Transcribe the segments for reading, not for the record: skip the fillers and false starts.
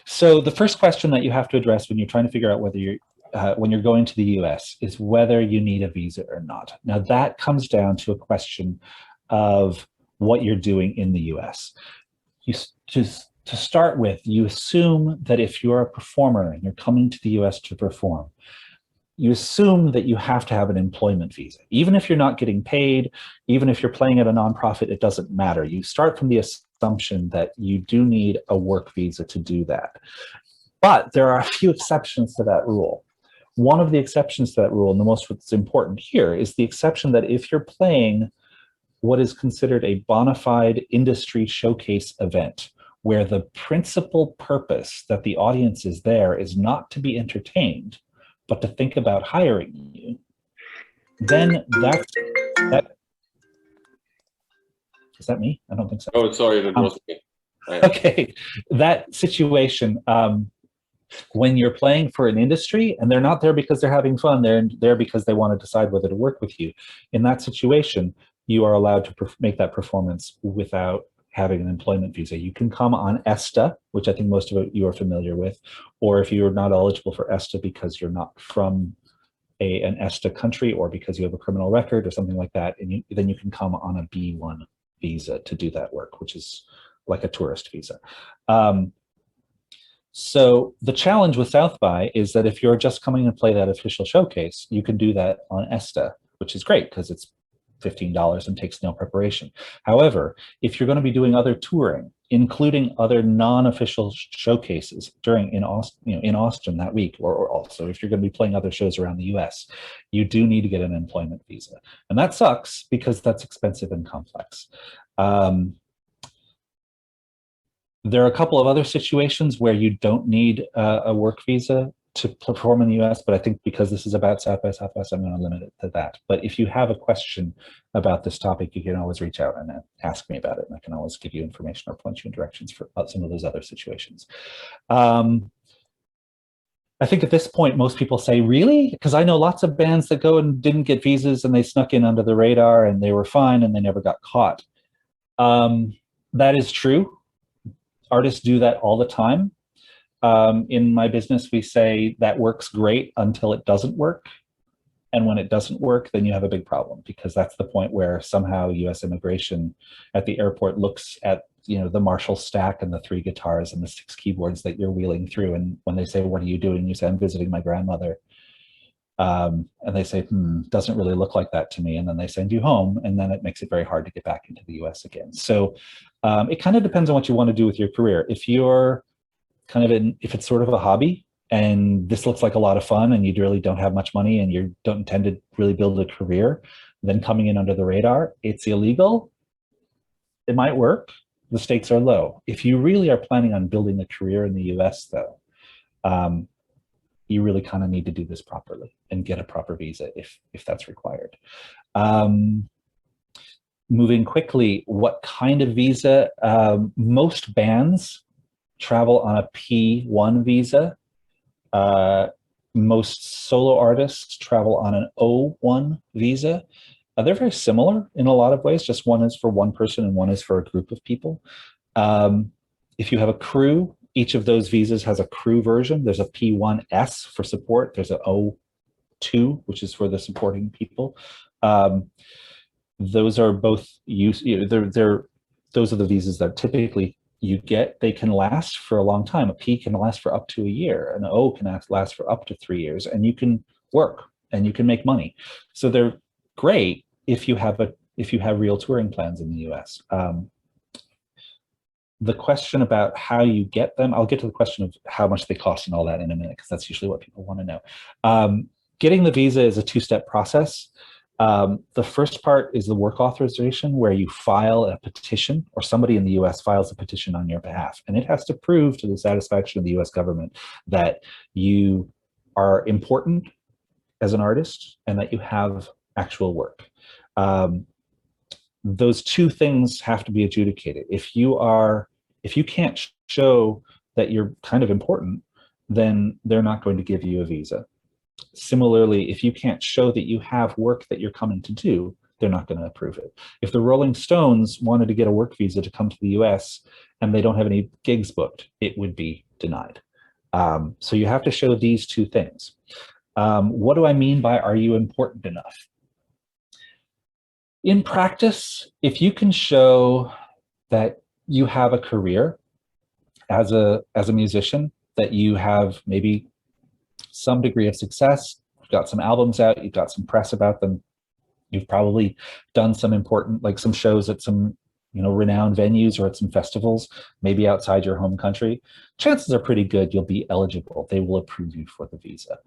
So the first question that you have to address when you're trying to figure out whether you're when you're going to the US is whether you need a visa or not. Now that comes down to a question of what you're doing in the US. To start with, you assume that if you're a performer and you're coming to the US to perform, you assume that you have to have an employment visa. Even if you're not getting paid, even if you're playing at a nonprofit, it doesn't matter. You start from the assumption that you do need a work visa to do that. But there are a few exceptions to that rule. One of the exceptions to that rule, and the most what's important here, is the exception that if you're playing what is considered a bona fide industry showcase event, where the principal purpose that the audience is there is not to be entertained, but to think about hiring you, then that. Is that me? I don't think so. Oh, sorry, that was me. Okay, that situation, when you're playing for an industry and they're not there because they're having fun, they're there because they want to decide whether to work with you. In that situation, you are allowed to make that performance without having an employment visa. You can come on ESTA, which I think most of you are familiar with, or if you're not eligible for ESTA because you're not from an ESTA country or because you have a criminal record or something like that, and then you can come on a B1 visa to do that work, which is like a tourist visa. So the challenge with South by is that if you're just coming to play that official showcase, you can do that on ESTA, which is great because it's $15 and takes no preparation. However, if you're going to be doing other touring, including other non-official showcases in Austin that week, or also if you're going to be playing other shows around the US, you do need to get an employment visa. And that sucks because that's expensive and complex. There are a couple of other situations where you don't need a work visa to perform in the US, but I think because this is about South by Southwest, I'm going to limit it to that. But if you have a question about this topic, you can always reach out and ask me about it, and I can always give you information or point you in directions for some of those other situations. I think at this point, most people say, really? Because I know lots of bands that go and didn't get visas and they snuck in under the radar and they were fine and they never got caught. That is true. Artists do that all the time. In my business, we say that works great until it doesn't work. And when it doesn't work, then you have a big problem, because that's the point where somehow US immigration at the airport looks at the Marshall stack and the 3 guitars and the 6 keyboards that you're wheeling through. And when they say, what are you doing? You say, I'm visiting my grandmother. And they say, doesn't really look like that to me. And then they send you home, and then it makes it very hard to get back into the US again. So it kind of depends on what you want to do with your career. If you're if it's sort of a hobby and this looks like a lot of fun and you really don't have much money and you don't intend to really build a career, then coming in under the radar, it's illegal. It might work. The stakes are low. If you really are planning on building a career in the US, though, you really kind of need to do this properly and get a proper visa if that's required. Moving quickly, what kind of visa? Most bands travel on a P1 visa. Most solo artists travel on an O1 visa. They're very similar in a lot of ways, just one is for one person and one is for a group of people. If you have a crew, each of those visas has a crew version. There's a P1S for support. There's an O2, which is for the supporting people. Those are both those are the visas that typically you get. They can last for a long time. A P can last for up to a year. An O can last for up to 3 years, and you can work and you can make money. So they're great if you have real touring plans in the US. The question about how you get them, I'll get to the question of how much they cost and all that in a minute, because that's usually what people want to know. Getting the visa is a 2-step process. The first part is the work authorization, where you file a petition, or somebody in the US files a petition on your behalf. And it has to prove to the satisfaction of the US government that you are important as an artist and that you have actual work. Those two things have to be adjudicated. If you can't show that you're kind of important, then they're not going to give you a visa. Similarly, if you can't show that you have work that you're coming to do, they're not going to approve it. If the Rolling Stones wanted to get a work visa to come to the US and they don't have any gigs booked, it would be denied. So you have to show these two things. What do I mean by are you important enough? In practice, if you can show that you have a career as a musician, that you have maybe some degree of success, you've got some albums out, you've got some press about them, you've probably done some important, like some shows at some, you know, renowned venues or at some festivals, maybe outside your home country, chances are pretty good you'll be eligible. They will approve you for the visa.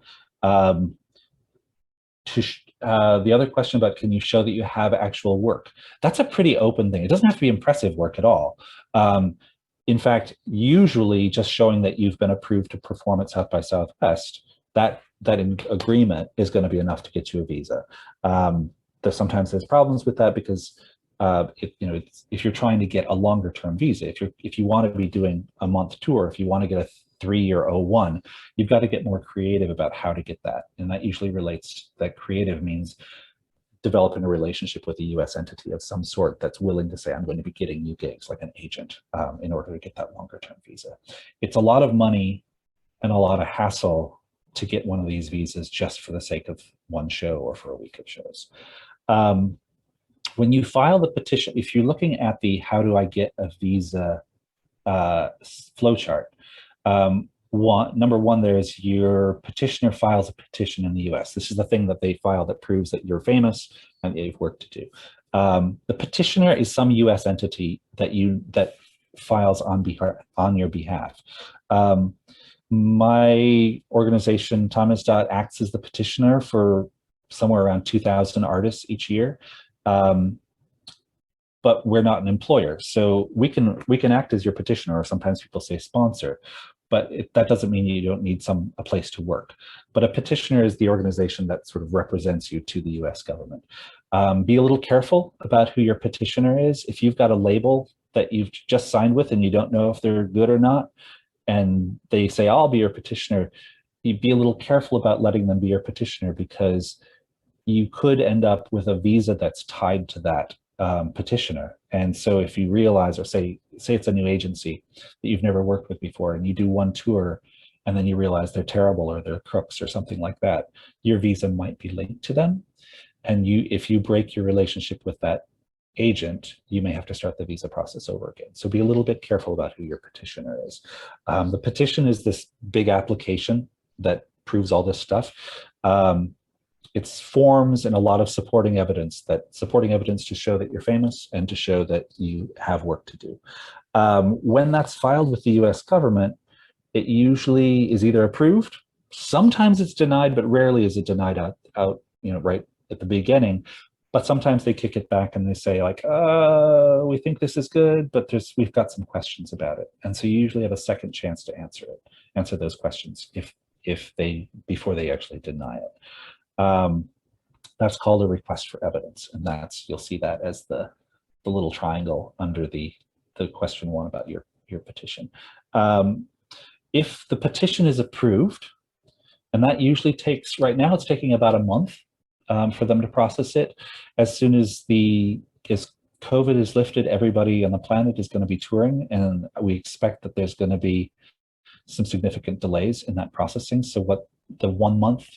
The other question about can you show that you have actual work? That's a pretty open thing. It doesn't have to be impressive work at all. In fact, usually just showing that you've been approved to perform at South by Southwest, that agreement is going to be enough to get you a visa. Sometimes there's problems with that because if you're trying to get a longer term visa, if you want to be doing a month tour, if you want to get a 3-year O1, you've got to get more creative about how to get that. And that usually relates, that creative means developing a relationship with a US entity of some sort that's willing to say, I'm going to be getting you gigs, like an agent, in order to get that longer term visa. It's a lot of money and a lot of hassle to get one of these visas just for the sake of one show or for a week of shows. When you file the petition, if you're looking at the how do I get a visa flowchart, number one, there's your petitioner files a petition in the US. This is the thing that they file that proves that you're famous and you've work to do. The petitioner is some US entity that files on your behalf. My organization, Tamizdat, acts as the petitioner for somewhere around 2,000 artists each year. But we're not an employer, so we can act as your petitioner, or sometimes people say sponsor, but that doesn't mean you don't need a place to work. But a petitioner is the organization that sort of represents you to the US government. Be a little careful about who your petitioner is. If you've got a label that you've just signed with and you don't know if they're good or not, and they say, I'll be your petitioner, you'd be a little careful about letting them be your petitioner, because you could end up with a visa that's tied to that petitioner. And so if you realize, or say it's a new agency that you've never worked with before, and you do one tour and then you realize they're terrible or they're crooks or something like that, your visa might be linked to them. And if you break your relationship with that agent, you may have to start the visa process over again. So be a little bit careful about who your petitioner is. The petition is this big application that proves all this stuff. It's forms and a lot of supporting evidence to show that you're famous and to show that you have work to do. When that's filed with the US government, it usually is either approved, sometimes it's denied, but rarely is it denied out right at the beginning. But sometimes they kick it back and they say, like, we think this is good, but we've got some questions about it. And so you usually have a second chance to answer those questions before they actually deny it. That's called a request for evidence, and you'll see that as the little triangle under the question 1 about your petition. If the petition is approved, and that usually takes, right now it's taking about a month for them to process it. As soon as COVID is lifted, everybody on the planet is going to be touring, and we expect that there's going to be some significant delays in that processing. So what the 1 month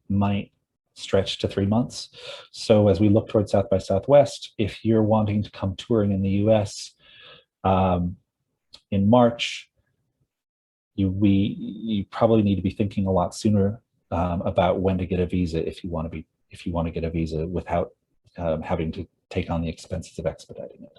might stretch to 3 months. So as we look towards South by Southwest, if you're wanting to come touring in the US in March, you probably need to be thinking a lot sooner about when to get a visa if you want to get a visa without having to take on the expenses of expediting it.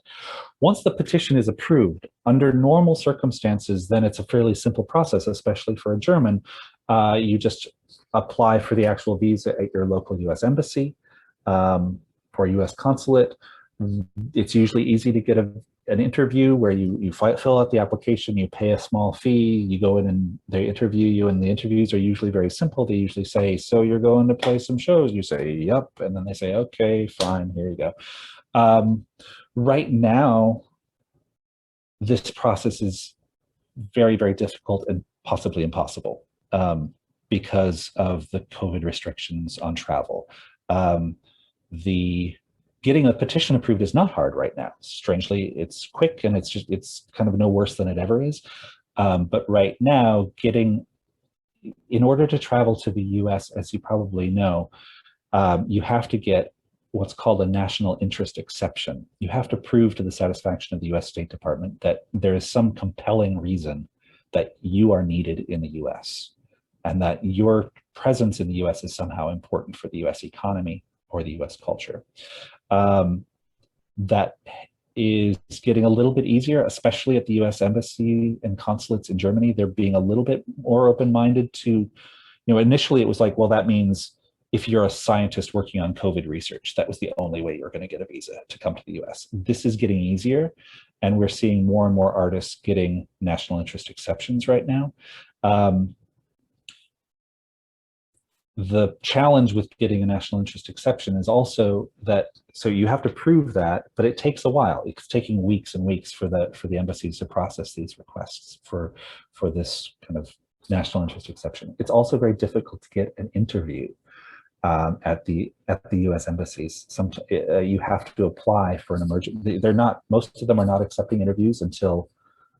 Once the petition is approved, under normal circumstances, then it's a fairly simple process, especially for a German. You just apply for the actual visa at your local US embassy or US consulate. It's usually easy to get an interview where you fill out the application, you pay a small fee, you go in and they interview you, and the interviews are usually very simple. They usually say, so you're going to play some shows? You say, yep. And then they say, okay, fine, here you go. Right now, this process is very, very difficult and possibly impossible because of the COVID restrictions on travel. The getting a petition approved is not hard right now. Strangely, it's quick and it's kind of no worse than it ever is. But right now, in order to travel to the US, as you probably know, you have to get what's called a national interest exception. You have to prove to the satisfaction of the US State Department that there is some compelling reason that you are needed in the US and that your presence in the US is somehow important for the US economy or the US culture. That is getting a little bit easier, especially at the US Embassy and consulates in Germany. They're being a little bit more open-minded to, initially it was like, well, that means if you're a scientist working on COVID research, that was the only way you're going to get a visa to come to the US. This is getting easier, and we're seeing more and more artists getting national interest exceptions right now. The challenge with getting a national interest exception is also that, so you have to prove that, but it takes a while. It's taking weeks and weeks for the embassies to process these requests for this kind of national interest exception. It's also very difficult to get an interview at the U.S. embassies. You have to apply for an emergency. Most of them are not accepting interviews until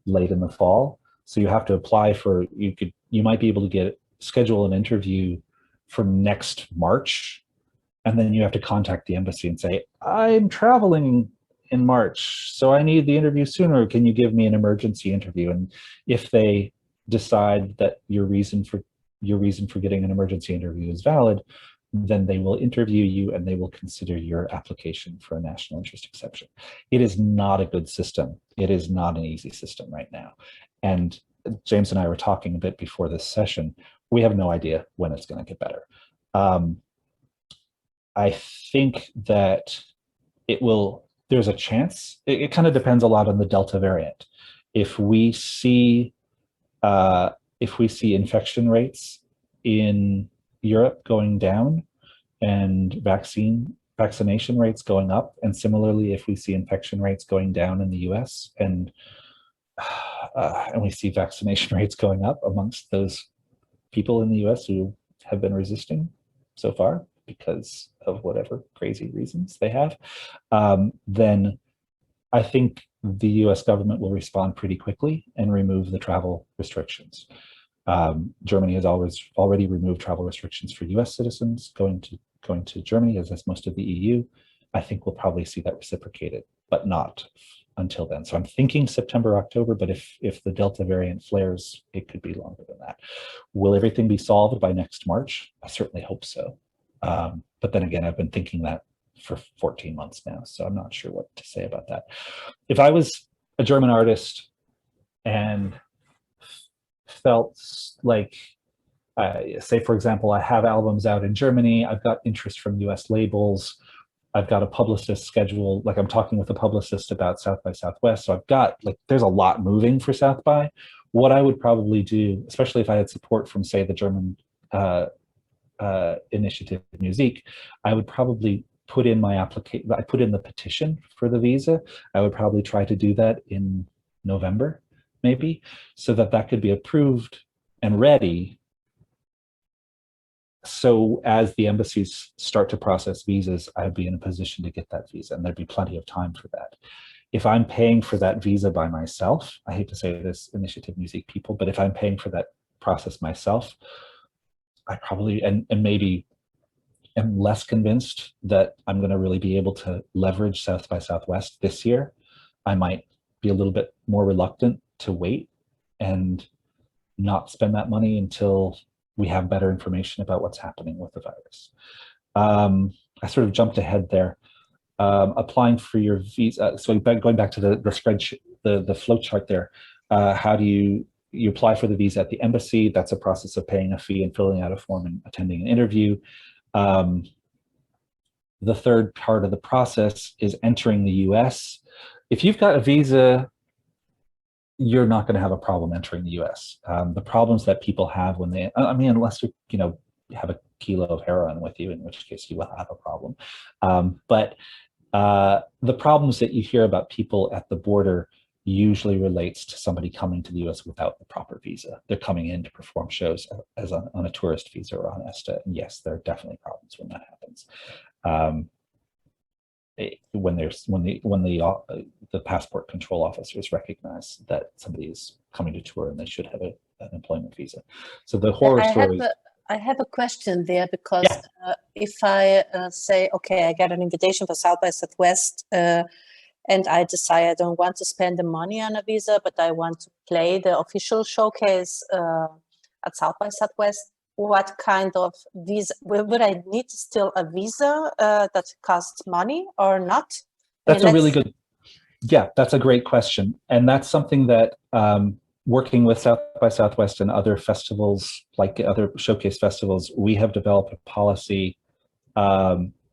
late in the fall. So you have to apply for. You might be able to schedule an interview for next March, and then you have to contact the embassy and say, I'm traveling in March, so I need the interview sooner. Can you give me an emergency interview? And if they decide that your reason for getting an emergency interview is valid, then they will interview you and they will consider your application for a national interest exception. It is not a good system. It is not an easy system right now. And James and I were talking a bit before this session. We have no idea when it's going to get better. I think that there's a chance. It kind of depends a lot on the Delta variant. If we see infection rates in Europe going down and vaccination rates going up, and similarly, if we see infection rates going down in the US and we see vaccination rates going up amongst those people in the US who have been resisting so far because of whatever crazy reasons they have, then I think the US government will respond pretty quickly and remove the travel restrictions. Germany has already removed travel restrictions for US citizens going to Germany, as has most of the EU. I think we'll probably see that reciprocated, but not until then. So I'm thinking September, October, but if the Delta variant flares, it could be longer than that. Will everything be solved by next March? I certainly hope so. But then again, I've been thinking that for 14 months now, so I'm not sure what to say about that. If I was a German artist and felt like, say for example, I have albums out in Germany, I've got interest from US labels, I've got a publicist schedule, like I'm talking with a publicist about South by Southwest. So I've got, there's a lot moving for South by. What I would probably do, especially if I had support from, say, the German initiative Musiker, I would probably put in my application, I put in the petition for the visa. I would probably try to do that in November, maybe, so that could be approved and ready. So as the embassies start to process visas, I'd be in a position to get that visa, and there'd be plenty of time for that. If I'm paying for that visa by myself, I hate to say this, Initiative Music people, but if I'm paying for that process myself, I probably, and maybe am less convinced that I'm going to really be able to leverage South by Southwest this year, I might be a little bit more reluctant to wait and not spend that money until we have better information about what's happening with the virus. I sort of jumped ahead there. Applying for your visa, so going back to the spreadsheet, the flow chart there, how do you apply for the visa at the embassy? That's a process of paying a fee and filling out a form and attending an interview. The third part of the process is entering the US. If you've got a visa, you're not going to have a problem entering the US. The problems that people have when they, I mean, unless you have a kilo of heroin with you, in which case you will have a problem. But the problems that you hear about people at the border usually relates to somebody coming to the US without the proper visa. They're coming in to perform shows on a tourist visa or on ESTA. And yes, there are definitely problems when that happens. when the passport control officers recognize that somebody is coming to tour and they should have an employment visa. So the horror stories. I have a question there, because Yeah. if I say, okay, I get an invitation for South by Southwest, and I decide I don't want to spend the money on a visa, but I want to play the official showcase at South by Southwest, what kind of visa, would I need still a visa that costs money or not? That's a really good, that's a great question. And that's something that working with South by Southwest and other festivals, like other showcase festivals, we have developed a policy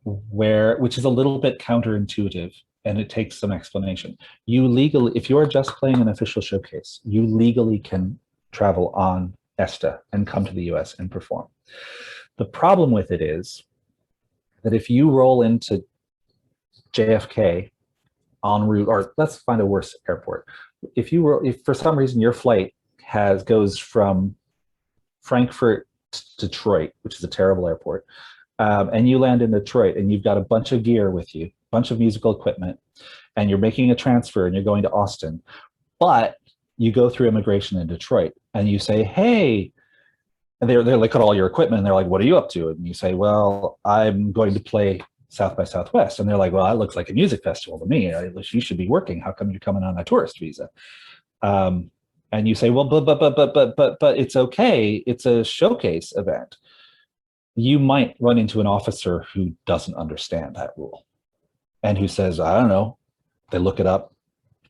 which is a little bit counterintuitive, and it takes some explanation. You legally, if you're just playing an official showcase, you legally can travel on ESTA and come to the US and perform. The problem with it is that if you roll into JFK en route, or let's find a worse airport. If for some reason your flight goes from Frankfurt to Detroit, which is a terrible airport, and you land in Detroit and you've got a bunch of gear with you, a bunch of musical equipment, and you're making a transfer and you're going to Austin, but you go through immigration in Detroit and you say, hey, and they look at all your equipment and they're like, what are you up to? And you say, well, I'm going to play South by Southwest. And they're like, well, that looks like a music festival to me. You should be working. How come you're coming on a tourist visa? And you say, well, but it's okay. It's a showcase event. You might run into an officer who doesn't understand that rule and who says, I don't know. They look it up.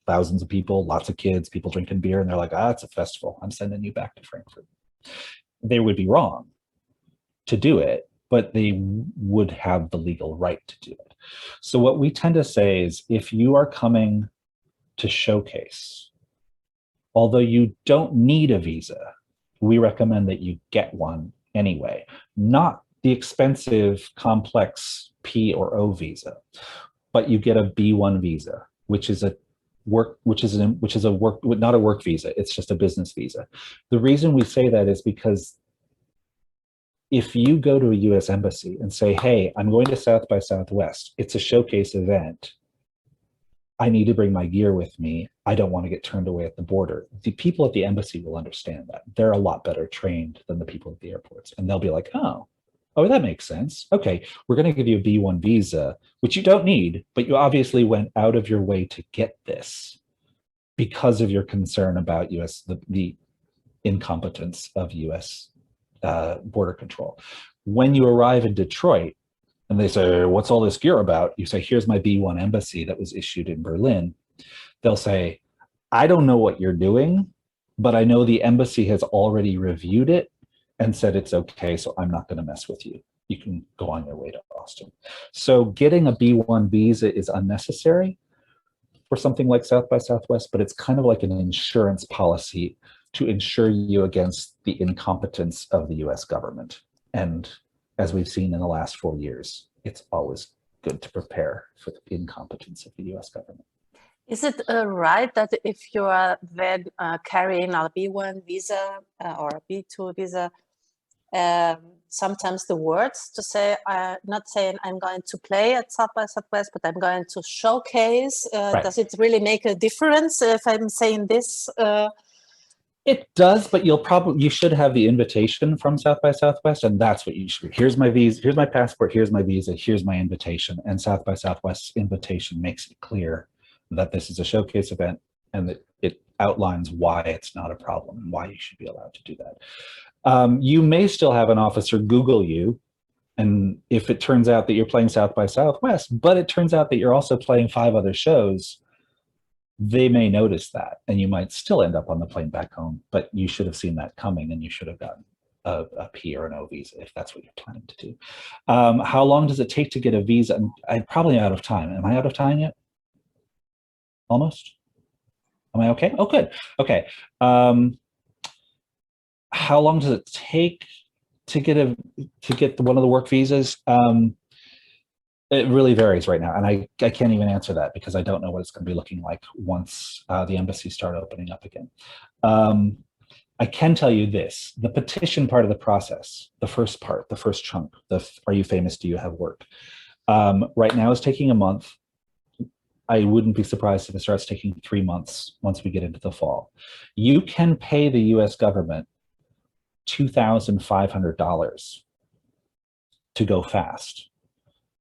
Thousands of people, lots of kids, people drinking beer, and they're like, it's a festival. I'm sending you back to Frankfurt. They would be wrong to do it, but they would have the legal right to do it. So what we tend to say is, if you are coming to showcase, although you don't need a visa, we recommend that you get one anyway, not the expensive, complex P or O visa, but you get a B1 visa, which is not a work visa. It's just a business visa. The reason we say that is because if you go to a US embassy and say, hey, I'm going to South by Southwest, it's a showcase event, I need to bring my gear with me, I don't want to get turned away at the border, the people at the embassy will understand that. They're a lot better trained than the people at the airports. And they'll be like, oh, that makes sense. Okay, we're going to give you a B1 visa, which you don't need, but you obviously went out of your way to get this because of your concern about the incompetence of US border control. When you arrive in Detroit and they say, what's all this gear about? You say, here's my B1 embassy that was issued in Berlin. They'll say, I don't know what you're doing, but I know the embassy has already reviewed it and said it's okay, so I'm not going to mess with you. You can go on your way to Austin. So getting a B1 visa is unnecessary for something like South by Southwest, but it's kind of like an insurance policy to insure you against the incompetence of the US government. And as we've seen in the last 4 years, it's always good to prepare for the incompetence of the US government. Is it right that if you are then carrying a B1 visa or a B2 visa, sometimes the words to say, not saying I'm going to play at South by Southwest, but I'm going to showcase. Right. Does it really make a difference if I'm saying this? It does, but you should have the invitation from South by Southwest, and that's what you should. Here's my visa, here's my passport, here's my visa, here's my invitation. And South by Southwest's invitation makes it clear that this is a showcase event and that it outlines why it's not a problem and why you should be allowed to do that. You may still have an officer Google you, and if it turns out that you're playing South by Southwest, but it turns out that you're also playing 5 other shows, they may notice that, and you might still end up on the plane back home, but you should have seen that coming, and you should have gotten a P or an O visa if that's what you're planning to do. How long does it take to get a visa? I'm probably out of time. Am I out of time yet? Almost? Am I okay? Oh, good. Okay. How long does it take to get one of the work visas? It really varies right now, and I can't even answer that because I don't know what it's going to be looking like once the embassies start opening up again. I can tell you this: the petition part of the process, the first part, the first chunk, are you famous? Do you have work? Right now is taking a month. I wouldn't be surprised if it starts taking 3 months once we get into the fall. You can pay the US government $2,500 to go fast,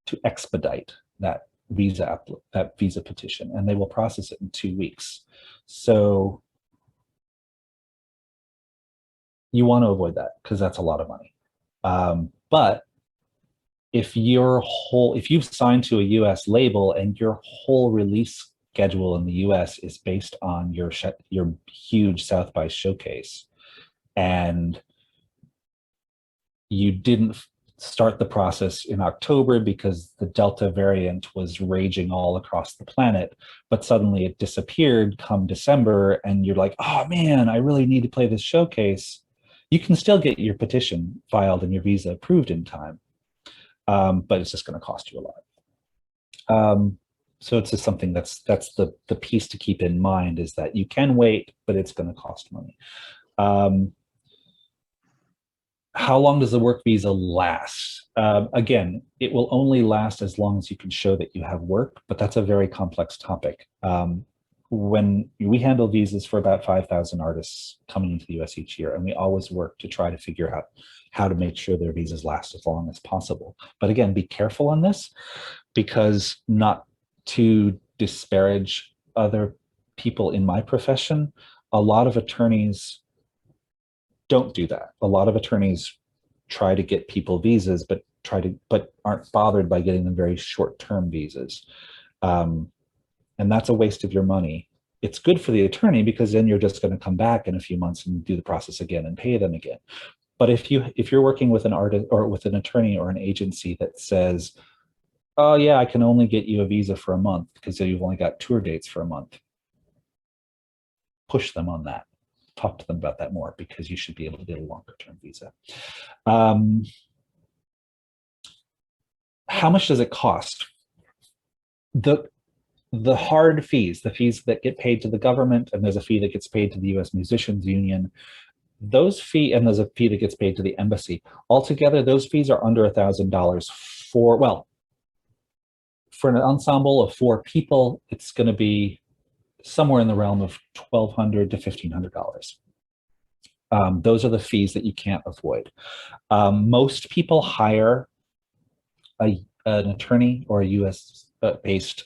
to expedite that visa petition, and they will process it in 2 weeks. So you want to avoid that because that's a lot of money. But if you've signed to a US label and your whole release schedule in the US is based on your huge South by showcase, and you didn't start the process in October because the Delta variant was raging all across the planet, but suddenly it disappeared come December, and you're like, oh man, I really need to play this showcase, you can still get your petition filed and your visa approved in time. But it's just going to cost you a lot. So it's just something that's the piece to keep in mind, is that you can wait, but it's going to cost money. How long does the work visa last? Again, it will only last as long as you can show that you have work, but that's a very complex topic. When we handle visas for about 5,000 artists coming into the US each year, and we always work to try to figure out how to make sure their visas last as long as possible. But again, be careful on this, because not to disparage other people in my profession, a lot of attorneys don't do that. A lot of attorneys try to get people visas, but aren't bothered by getting them very short-term visas. And that's a waste of your money. It's good for the attorney because then you're just going to come back in a few months and do the process again and pay them again. But if you're working with an artist or with an attorney or an agency that says, oh yeah, I can only get you a visa for a month because you've only got tour dates for a month, push them on that. Talk to them about that more, because you should be able to get a longer term visa. How much does it cost? The hard fees, the fees that get paid to the government, and there's a fee that gets paid to the US Musicians Union, those fees, and there's a fee that gets paid to the embassy. Altogether, those fees are under $1,000 for an ensemble of 4 people, it's going to be somewhere in the realm of $1,200 to $1,500. Those are the fees that you can't avoid. Most people hire an attorney or a US-based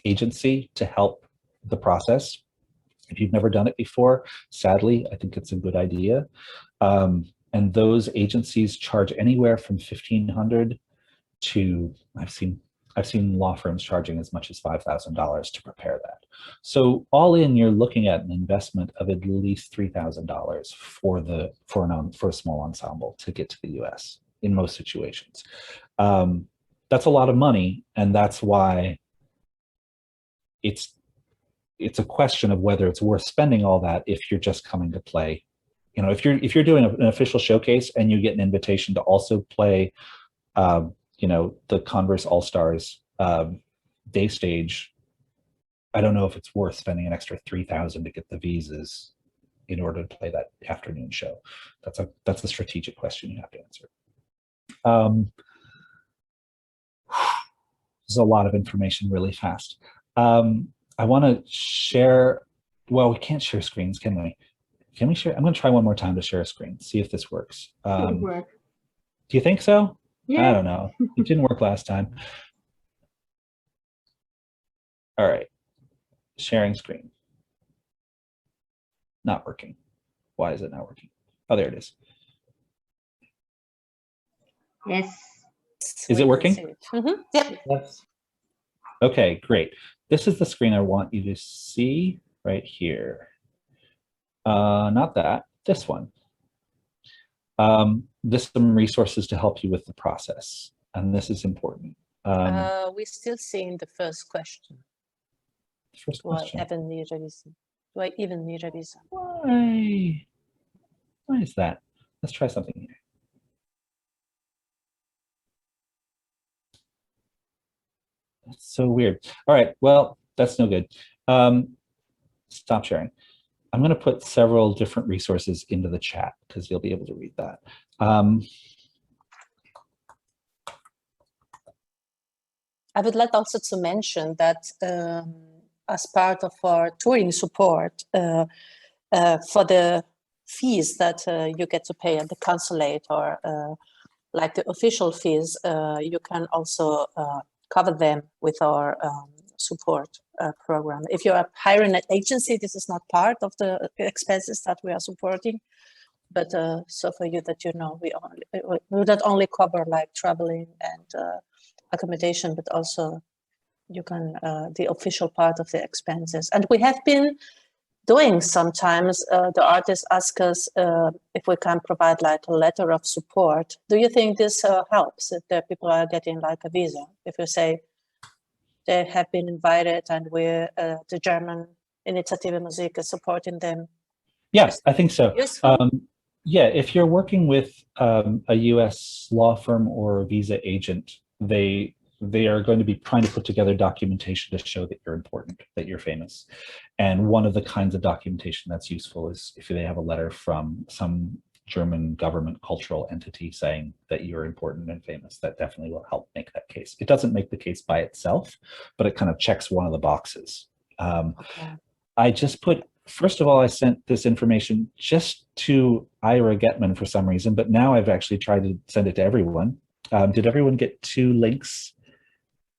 agency to help the process. If you've never done it before, sadly, I think it's a good idea. And those agencies charge anywhere from $1,500 to, I've seen law firms charging as much as $5,000 to prepare that. So all in, you're looking at an investment of at least $3,000 for a small ensemble to get to the US in most situations. That's a lot of money, and that's why it's a question of whether it's worth spending all that if you're just coming to play. You know, if you're doing an official showcase and you get an invitation to also play you know, the Converse All-Stars day stage, I don't know if it's worth spending an extra $3,000 to get the visas in order to play that afternoon show. That's a strategic question you have to answer. There's a lot of information really fast. I want to share, well, we can't share screens, can we? Can we share? I'm going to try one more time to share a screen, see if this works. It'll work. Do you think so? Yeah. I don't know. It didn't work last time. All right. Sharing screen. Not working. Why is it not working? Oh, there it is. Yes. Is it working? Mm-hmm. Yep. Yes. Okay, great. This is the screen I want you to see right here. Not that, this one. There's some resources to help you with the process, and this is important. We're still seeing the first question. First Do I question. even need a visa? Do I even need a visa? Why is that? Let's try something here. That's so weird. All right, well, that's no good. Stop sharing. I'm going to put several different resources into the chat because you'll be able to read that. I would like also to mention that as part of our touring support for the fees that you get to pay at the consulate or like the official fees, you can also cover them with our support program. If you're hiring an agency, this is not part of the expenses that we are supporting. But so for you that you know, we not only cover like traveling and accommodation, but also you can the official part of the expenses. And we have been doing sometimes the artists ask us if we can provide like a letter of support. Do you think this helps if the people are getting like a visa? If you say they have been invited and we're the German Initiative Musiker supporting them? Yes, I think so. Useful? Yeah, if you're working with a US law firm or a visa agent, they are going to be trying to put together documentation to show that you're important, that you're famous. And one of the kinds of documentation that's useful is if they have a letter from some German government cultural entity saying that you're important and famous. That definitely will help make that case. It doesn't make the case by itself, but it kind of checks one of the boxes. Okay. I just put, first of all, I sent this information just to Ira Getman for some reason, but now I've actually tried to send it to everyone. Did everyone get 2 links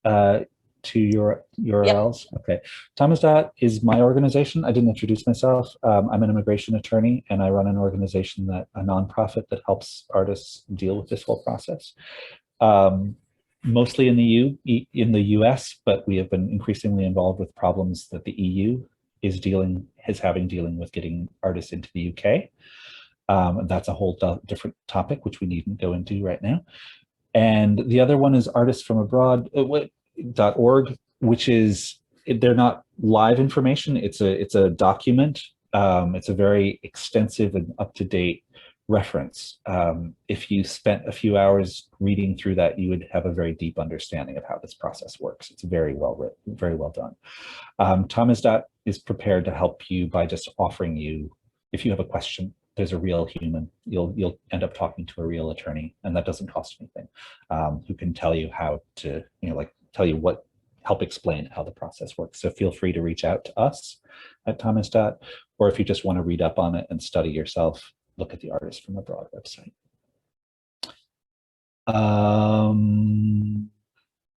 to your URLs? Yep. Okay. Tamizdat is my organization. I didn't introduce myself. I'm an immigration attorney, and I run an organization, a nonprofit that helps artists deal with this whole process. Mostly in the US, but we have been increasingly involved with problems that the EU is dealing with getting artists into the UK. That's a whole different topic, which we needn't go into right now. And the other one is artistsfromabroad.org, which is, they're not live information. It's a document. It's a very extensive and up-to-date reference. If you spent a few hours reading through that, you would have a very deep understanding of how this process works. It's very well written, very well done. Tamizdat is prepared to help you by just offering you, if you have a question, there's a real human, you'll end up talking to a real attorney, and that doesn't cost anything, who can tell you how to, help explain how the process works. So feel free to reach out to us at Tamizdat, or if you just want to read up on it and study yourself, look at the Artists from Abroad website.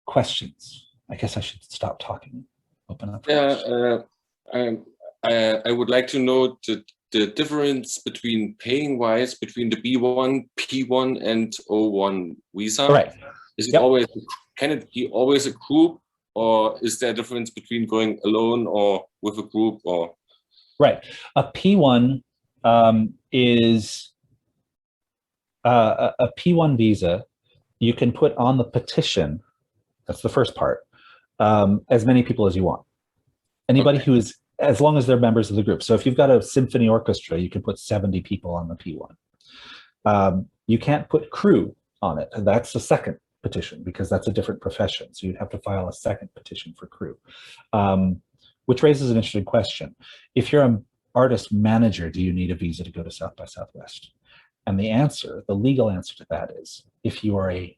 Questions? I guess I should stop talking. Open up. Yeah, I would like to know the difference between paying-wise between the B1, P1, and O1 visa. Right. Is it always? Can it be always a group, or is there a difference between going alone or with a group? Or right, a P1 is a P1 visa. You can put on the petition. That's the first part. As many people as you want. Anybody who is, as long as they're members of the group. So if you've got a symphony orchestra, you can put 70 people on the P1. You can't put crew on it. That's the second petition, because that's a different profession. So you'd have to file a second petition for crew, which raises an interesting question. If you're an artist manager, do you need a visa to go to South by Southwest? And the answer, the legal answer to that is, if you are a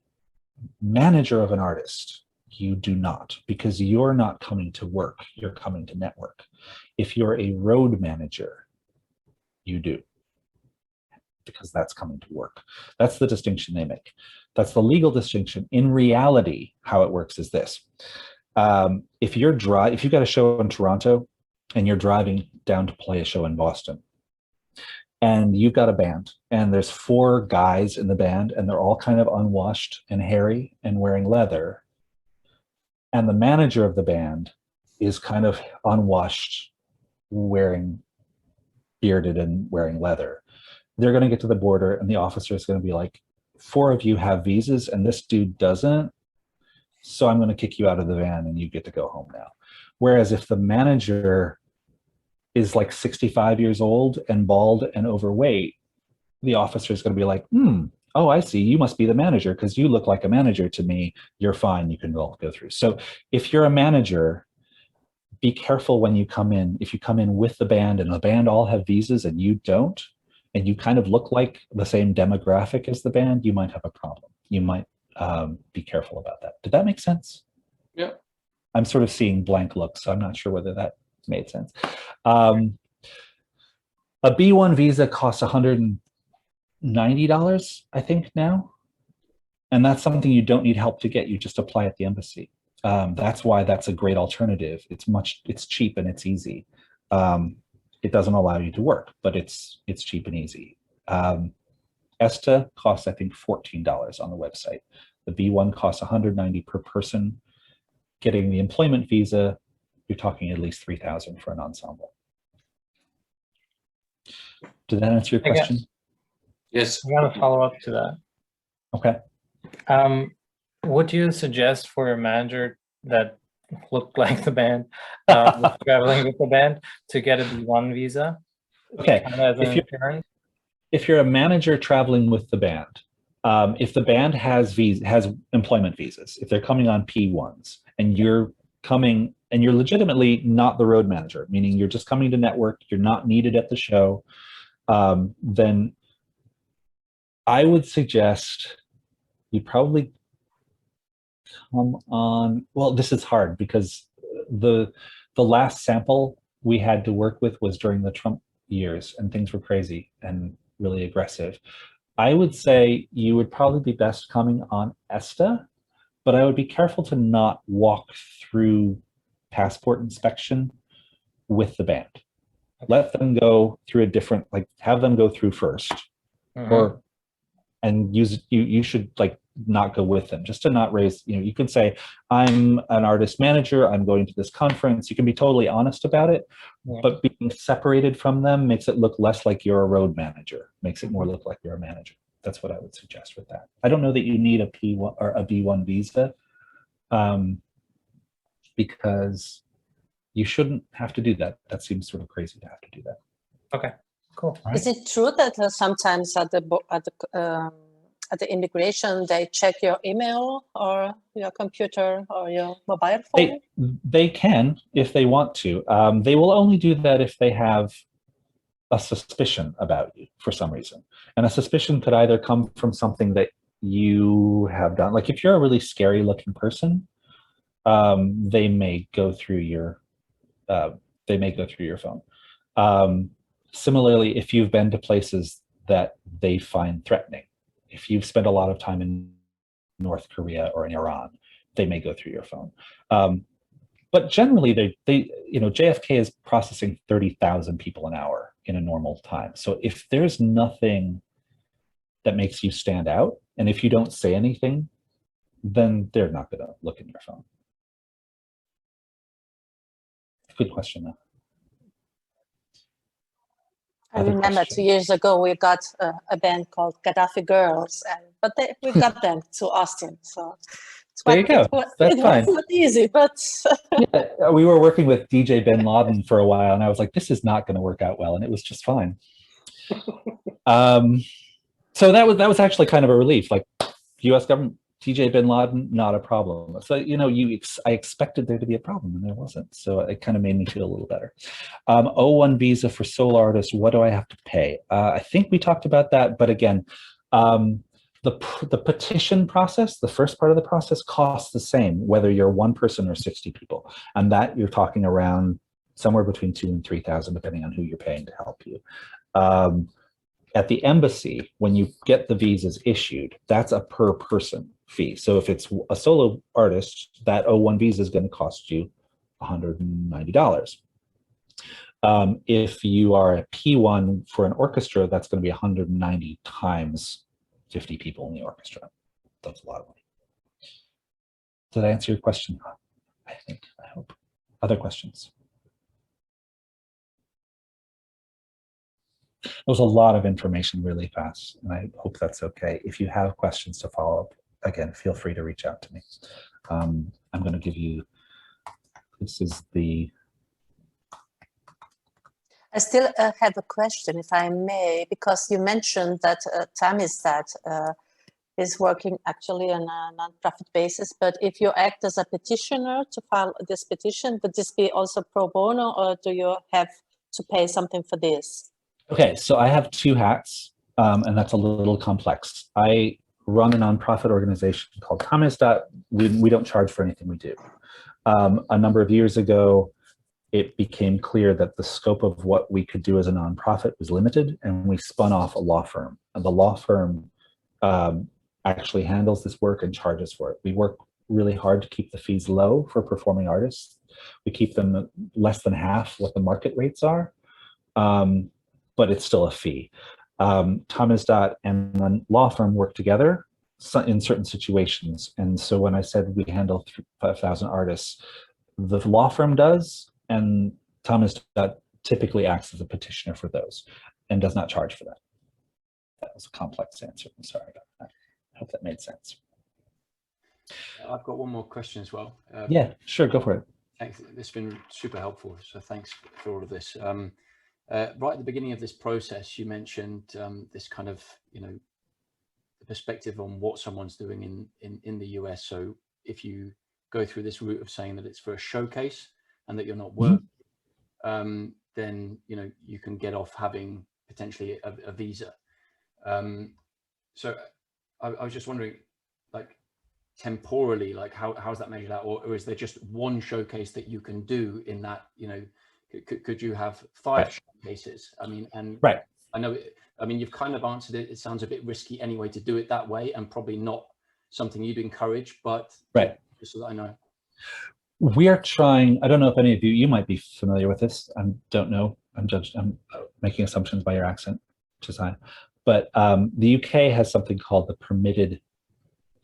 manager of an artist, you do not, because you're not coming to work, you're coming to network. If you're a road manager, you do, because that's coming to work. That's the distinction they make. That's the legal distinction. In reality, how it works is this. If you've got a show in Toronto and you're driving down to play a show in Boston, and you've got a band, and there's 4 guys in the band, and they're all kind of unwashed and hairy and wearing leather, and the manager of the band is kind of unwashed, bearded and wearing leather. They're going to get to the border, and the officer is going to be like, 4 of you have visas and this dude doesn't, so I'm going to kick you out of the van and you get to go home now. Whereas if the manager is like 65 years old and bald and overweight, the officer is going to be like, oh, I see, you must be the manager because you look like a manager to me. You're fine, you can all go through. So if you're a manager, be careful when you come in. If you come in with the band and the band all have visas and you don't, and you kind of look like the same demographic as the band, you might have a problem. You might be careful about that. Did that make sense? Yeah. I'm sort of seeing blank looks, so I'm not sure whether that made sense. A B1 visa costs $190, I think now. And that's something you don't need help to get. You just apply at the embassy. That's why that's a great alternative. It's cheap and it's easy. It doesn't allow you to work, but it's cheap and easy. ESTA costs, I think, $14 on the website. The B1 costs $190 per person. Getting the employment visa, you're talking at least $3,000 for an ensemble. Did that answer your question? Yes. I got a follow-up to that. Okay. Would you suggest for your manager that looked like the band, was traveling with the band, to get a B1 visa? Okay. If you're a manager traveling with the band, if the band has employment visas, if they're coming on P1s, and you're coming and you're legitimately not the road manager, meaning you're just coming to network, you're not needed at the show, then I would suggest you probably come on. Well, this is hard because the last sample we had to work with was during the Trump years, and things were crazy and really aggressive. I would say you would probably be best coming on ESTA, but I would be careful to not walk through passport inspection with the band. Let them go through a different, have them go through first, and you should not go with them, just to not raise, you can say, I'm an artist manager, I'm going to this conference. You can be totally honest about it, but being separated from them makes it look less like you're a road manager, makes it more look like you're a manager. That's what I would suggest with that. I don't know that you need a P1 or a B1 visa, because you shouldn't have to do that. That seems sort of crazy to have to do that. Okay, cool. Right. Is it true that sometimes at the immigration they check your email or your computer or your mobile phone? They can if they want to. They will only do that if they have a suspicion about you for some reason. And a suspicion could either come from something that you have done. Like if you're a really scary looking person, they may go through your phone. Similarly, if you've been to places that they find threatening, if you've spent a lot of time in North Korea or in Iran, they may go through your phone. But generally, JFK is processing 30,000 people an hour in a normal time. So if there's nothing that makes you stand out, and if you don't say anything, then they're not going to look in your phone. Good question, though. I remember 2 years ago we got a band called Gaddafi Girls, but we got them to Austin. So there you go. That's fine. It was not easy, but yeah, we were working with DJ Bin Laden for a while, and I was like, "This is not going to work out well," and it was just fine. So that was actually kind of a relief. Like, U.S. government, DJ Bin Laden, not a problem. So I expected there to be a problem, and there wasn't. So it kind of made me feel a little better. O1 visa for solo artists. What do I have to pay? I think we talked about that, but again, the petition process, the first part of the process, costs the same whether you're one person or 60 people, and that you're talking around somewhere between $2,000 and $3,000, depending on who you're paying to help you. At the embassy, when you get the visas issued, that's a per person fee. So if it's a solo artist, that O1 visa is going to cost you $190. If you are a P1 for an orchestra, that's going to be 190 times 50 people in the orchestra. That's a lot of money. Did I answer your question? I hope. Other questions? It was a lot of information really fast, and I hope that's okay. If you have questions to follow up, again, feel free to reach out to me. I'm going to give you, this is the... I still have a question, if I may, because you mentioned that Tamizdat is working actually on a non-profit basis, but if you act as a petitioner to file this petition, would this be also pro bono, or do you have to pay something for this? Okay, so I have two hats, and that's a little complex. I run a nonprofit organization called Tamizdat. We don't charge for anything we do. A number of years ago, it became clear that the scope of what we could do as a nonprofit was limited, and we spun off a law firm. And the law firm actually handles this work and charges for it. We work really hard to keep the fees low for performing artists. We keep them less than half what the market rates are, but it's still a fee. Tamizdat and the law firm work together in certain situations. And so when I said we handle 5,000 artists, the law firm does, and Tamizdat typically acts as a petitioner for those and does not charge for that. That was a complex answer. I'm sorry about that. I hope that made sense. I've got one more question as well. Yeah, sure, go for it. Thanks. It's been super helpful. So thanks for all of this. Right at the beginning of this process, you mentioned this kind of, the perspective on what someone's doing in the US. So if you go through this route of saying that it's for a showcase and that you're not working, then you can get off having potentially a visa. So I was just wondering, like, temporally, like how's that measured out, or is there just one showcase that you can do in that? Could you have 5 showcases? I mean, and right. I know, you've kind of answered it. It sounds a bit risky anyway to do it that way, and probably not something you'd encourage, but just so that I know. We are trying, I don't know if any of you might be familiar with this. I don't know. I'm making assumptions by your accent, which is fine. But the UK has something called the permitted,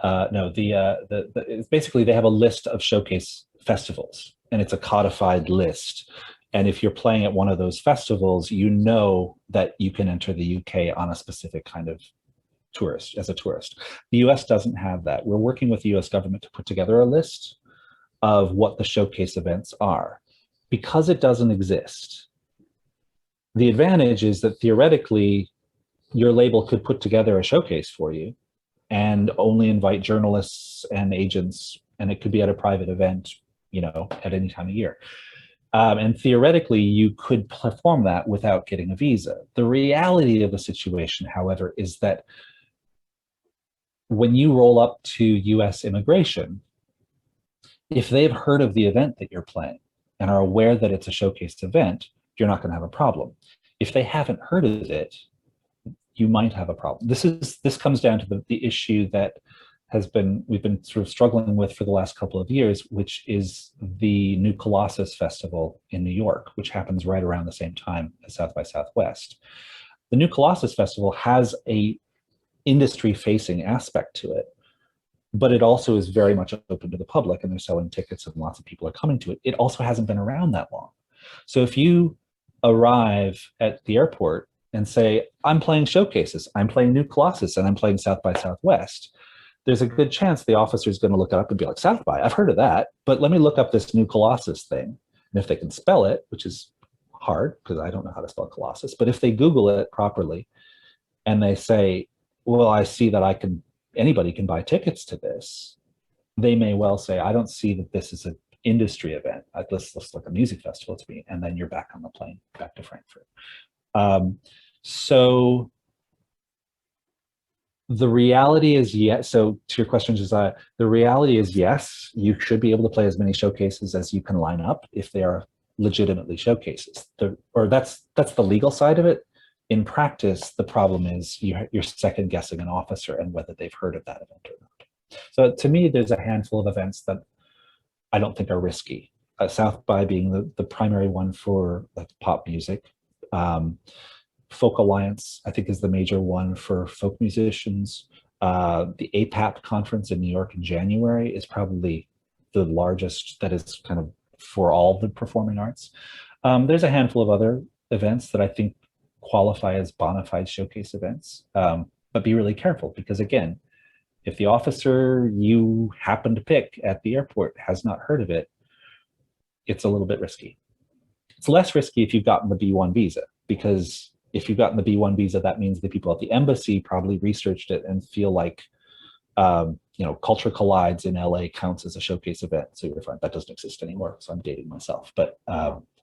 it's basically they have a list of showcase festivals, and it's a codified list. And if you're playing at one of those festivals, you know that you can enter the UK on a specific kind of tourist, as a tourist. The US doesn't have that. We're working with the US government to put together a list of what the showcase events are. Because it doesn't exist, the advantage is that theoretically, your label could put together a showcase for you and only invite journalists and agents, and it could be at a private event, at any time of year. And theoretically, you could perform that without getting a visa. The reality of the situation, however, is that when you roll up to US immigration, if they've heard of the event that you're playing and are aware that it's a showcased event, you're not going to have a problem. If they haven't heard of it, you might have a problem. This comes down to the issue that we've been sort of struggling with for the last couple of years, which is the New Colossus Festival in New York, which happens right around the same time as South by Southwest. The New Colossus Festival has a industry-facing aspect to it, but it also is very much open to the public, and they're selling tickets and lots of people are coming to it. It also hasn't been around that long. So if you arrive at the airport and say, I'm playing showcases, I'm playing New Colossus, and I'm playing South by Southwest, there's a good chance the officer is going to look it up and be like, South by, I've heard of that, but let me look up this New Colossus thing. And if they can spell it, which is hard because I don't know how to spell Colossus, but if they Google it properly and they say, well, I see that anybody can buy tickets to this, they may well say, I don't see that this is an industry event. This looks like a music festival to me. And then you're back on the plane, back to Frankfurt. So the reality is yes. So to your question, Josiah, the reality is yes, you should be able to play as many showcases as you can line up if they are legitimately showcases. That's the legal side of it. In practice, the problem is you're second guessing an officer and whether they've heard of that event or not. So to me, there's a handful of events that I don't think are risky. South by being the primary one for pop music. Folk Alliance, I think, is the major one for folk musicians. The APAP conference in New York in January is probably the largest that is kind of for all the performing arts. There's a handful of other events that I think qualify as bona fide showcase events, but be really careful because, again, if the officer you happen to pick at the airport has not heard of it, it's a little bit risky. It's less risky if you've gotten the B1 visa, because if you've gotten the B1 visa, that means the people at the embassy probably researched it and feel like, Culture Collides in LA counts as a showcase event. So you're fine. That doesn't exist anymore. So I'm dating myself, but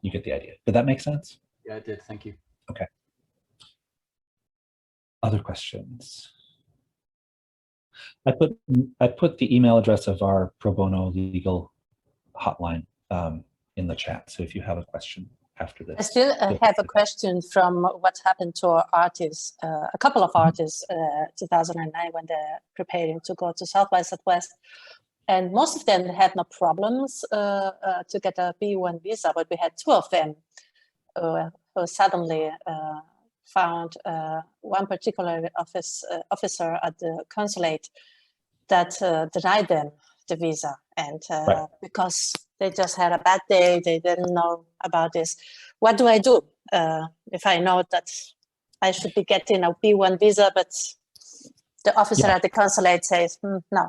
you get the idea. Did that make sense? Yeah, it did. Thank you. Okay. Other questions? I put the email address of our pro bono legal hotline in the chat. So if you have a question after this. I still have a question from what happened to our artists, a couple of artists, 2009 when they're preparing to go to South by Southwest. And most of them had no problems to get a B1 visa, but we had two of them who suddenly found one particular officer at the consulate that denied them the visa. And Right. because they just had a bad day, they didn't know about this. What do I do if I know that I should be getting a B1 visa, but the officer at the consulate says, no?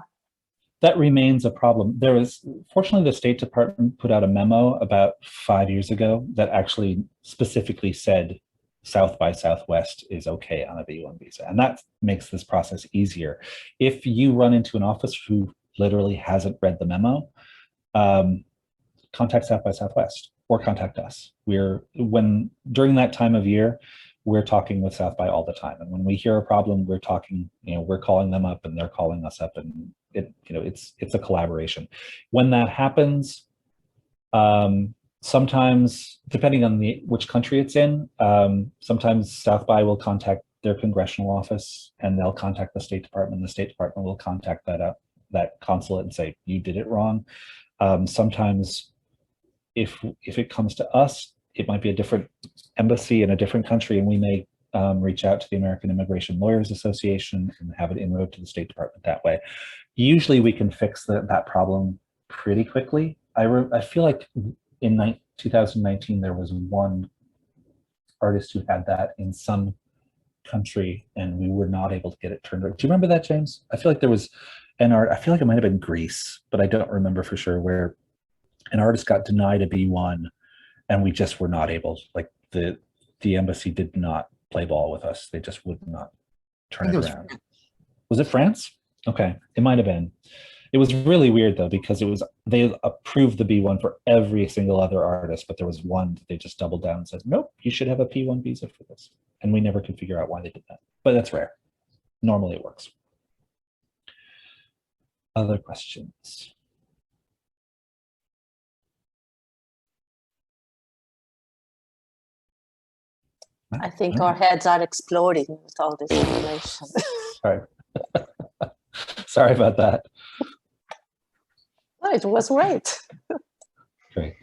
That remains a problem. There is, fortunately, the State Department put out a memo about 5 years ago that actually specifically said South by Southwest is okay on a B1 visa. And that makes this process easier. If you run into an officer who literally hasn't read the memo, contact South by Southwest or contact us. During that time of year, we're talking with South by all the time. And when we hear a problem, we're talking, we're calling them up and they're calling us up, and it's a collaboration. When that happens, sometimes, depending on which country it's in, sometimes South by will contact their congressional office and they'll contact the State Department. The State Department will contact that consulate and say, you did it wrong. Sometimes if it comes to us, it might be a different embassy in a different country, and we may reach out to the American Immigration Lawyers Association and have it inroad to the State Department that way. Usually we can fix that problem pretty quickly. I feel like in 2019, there was one artist who had that in some country and we were not able to get it turned around. Do you remember that, James? I feel like there was I feel like it might have been Greece, but I don't remember for sure, where an artist got denied a B1 and we just were not able, like the embassy did not play ball with us. They just would not turn it around. Was it France? Okay, it might have been. It was really weird though, because they approved the B1 for every single other artist, but there was one that they just doubled down and said, nope, you should have a P1 visa for this. And we never could figure out why they did that, but that's rare. Normally it works. Other questions? I think our heads are exploding with all this information. Sorry. Sorry about that. Oh, it was great. Great.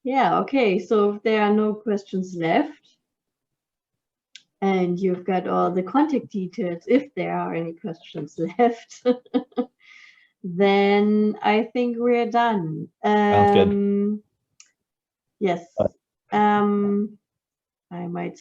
Yeah, okay, so if there are no questions left, and you've got all the contact details, if there are any questions left, then I think we're done. Sounds good. Yes. I might